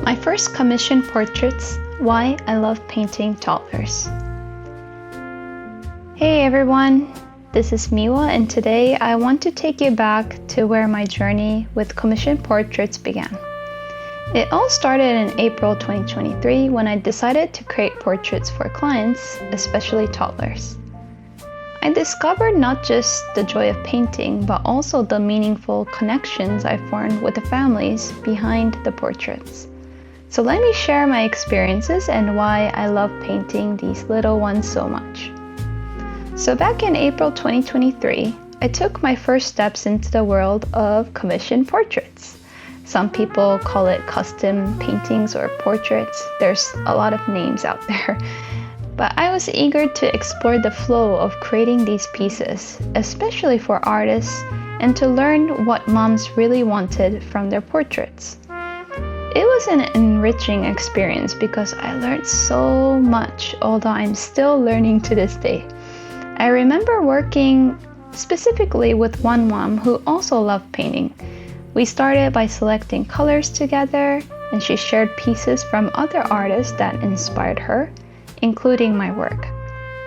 My first commissioned portraits, why I love painting toddlers. Hey everyone, this is Miwa, and today I want to take you back to where my journey with commissioned portraits began. It all started in April 2023 when I decided to create portraits for clients, especially toddlers. I discovered not just the joy of painting, but also the meaningful connections I formed with the families behind the portraits. So let me share my experiences and why I love painting these little ones so much. So back in April 2023, I took my first steps into the world of commissioned portraits. Some people call it custom paintings or portraits. There's a lot of names out there. But I was eager to explore the flow of creating these pieces, especially for artists, and to learn what moms really wanted from their portraits. It was an enriching experience because I learned so much, although I'm still learning to this day. I remember working specifically with one mom who also loved painting. We started by selecting colors together, and she shared pieces from other artists that inspired her, including my work.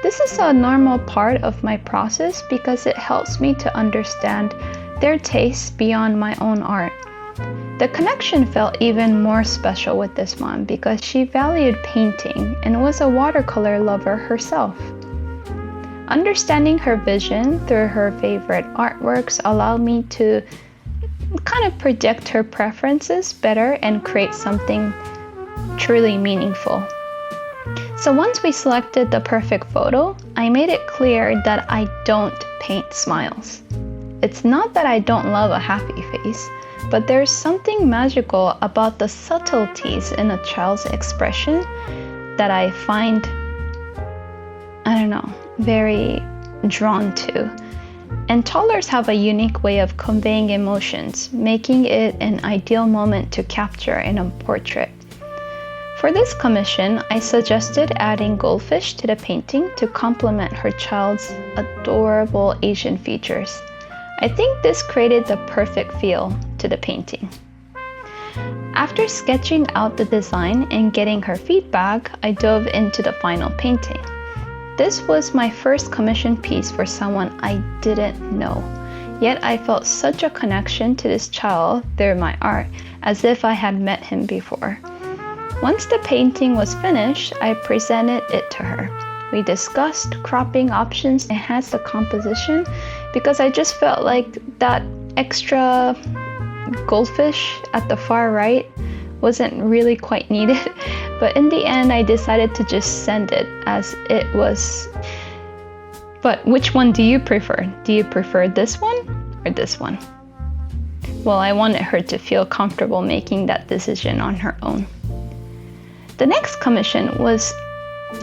This is a normal part of my process because it helps me to understand their tastes beyond my own art. The connection felt even more special with this mom because she valued painting and was a watercolor lover herself. Understanding her vision through her favorite artworks allowed me to kind of predict her preferences better and create something truly meaningful. So once we selected the perfect photo, I made it clear that I don't paint smiles. It's not that I don't love a happy face, but there's something magical about the subtleties in a child's expression that I find, very drawn to. And toddlers have a unique way of conveying emotions, making it an ideal moment to capture in a portrait. For this commission, I suggested adding goldfish to the painting to complement her child's adorable Asian features. I think this created the perfect feel to the painting. After sketching out the design and getting her feedback, I dove into the final painting. This was my first commissioned piece for someone I didn't know, yet I felt such a connection to this child through my art, as if I had met him before. Once the painting was finished, I presented it to her. We discussed cropping options to enhance the composition because I just felt like that extra goldfish at the far right wasn't really quite needed. But in the end, I decided to just send it as it was. But which one do you prefer? Do you prefer this one or this one? Well, I wanted her to feel comfortable making that decision on her own. The next commission was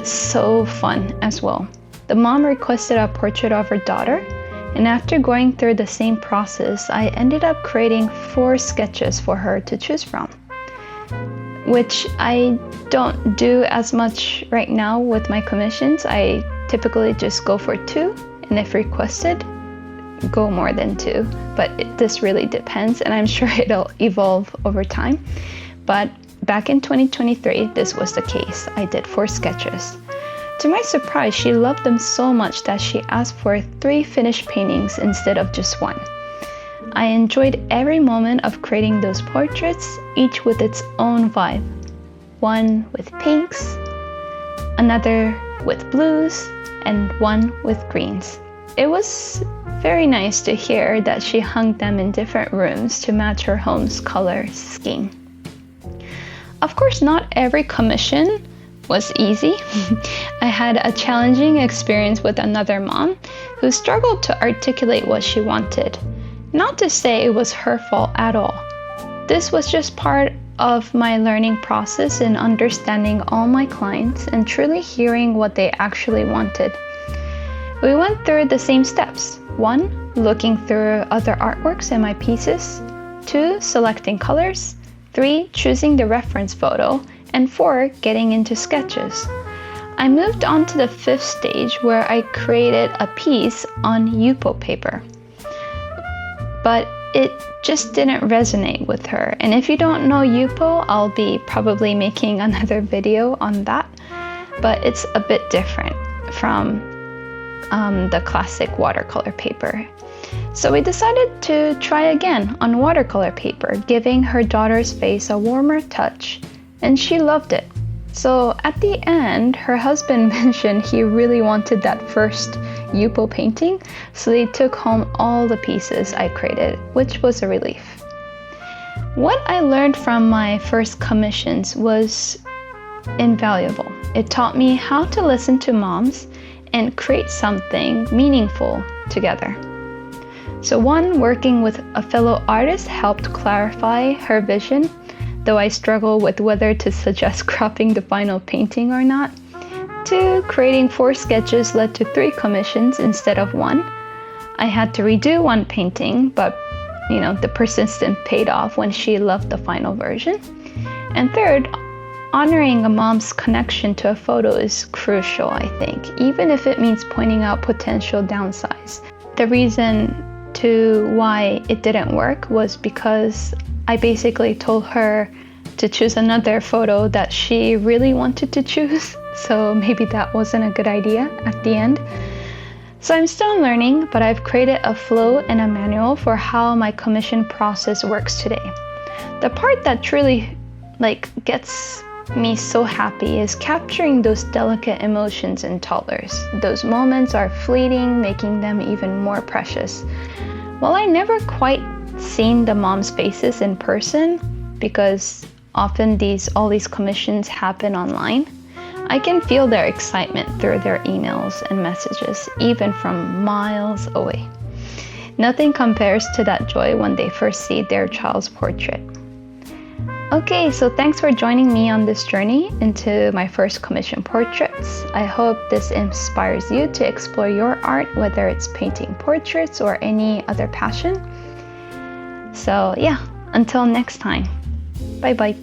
so fun as well. The mom requested a portrait of her daughter, and after going through the same process, I ended up creating 4 sketches for her to choose from, which I don't do as much right now with my commissions. I typically just go for 2, and if requested, go more than 2. But this really depends, and I'm sure it'll evolve over time. But back in 2023, this was the case. I did 4 sketches. To my surprise, she loved them so much that she asked for 3 finished paintings instead of just 1. I enjoyed every moment of creating those portraits, each with its own vibe. One with pinks, another with blues, and one with greens. It was very nice to hear that she hung them in different rooms to match her home's color scheme. Of course, not every commission was easy. I had a challenging experience with another mom who struggled to articulate what she wanted. Not to say it was her fault at all. This was just part of my learning process in understanding all my clients and truly hearing what they actually wanted. We went through the same steps. 1, looking through other artworks in my pieces. 2, selecting colors. 3, choosing the reference photo. And 4, getting into sketches. I moved on to the 5th stage where I created a piece on Yupo paper. But it just didn't resonate with her. And if you don't know Yupo, I'll be probably making another video on that, but it's a bit different from the classic watercolor paper. So we decided to try again on watercolor paper, giving her daughter's face a warmer touch, and she loved it. So at the end, her husband mentioned he really wanted that first Yupo painting, so they took home all the pieces I created, which was a relief. What I learned from my first commissions was invaluable. It taught me how to listen to moms and create something meaningful together. So one, working with a fellow artist helped clarify her vision, though I struggle with whether to suggest cropping the final painting or not. 2, creating 4 sketches led to 3 commissions instead of 1. I had to redo 1 painting, but the persistence paid off when she loved the final version. And 3rd, honoring a mom's connection to a photo is crucial, I think, even if it means pointing out potential downsides. The reason to why it didn't work was because I basically told her to choose another photo that she really wanted to choose, so maybe that wasn't a good idea at the end. So I'm still learning, but I've created a flow and a manual for how my commission process works today. The part that truly gets me so happy is capturing those delicate emotions in toddlers. Those moments are fleeting, making them even more precious. While I never quite seen the moms' faces in person, because often all these commissions happen online, I can feel their excitement through their emails and messages, even from miles away. Nothing compares to that joy when they first see their child's portrait. Okay, so thanks for joining me on this journey into my first commission portraits. I hope this inspires you to explore your art, whether it's painting portraits or any other passion. So yeah, until next time, bye bye.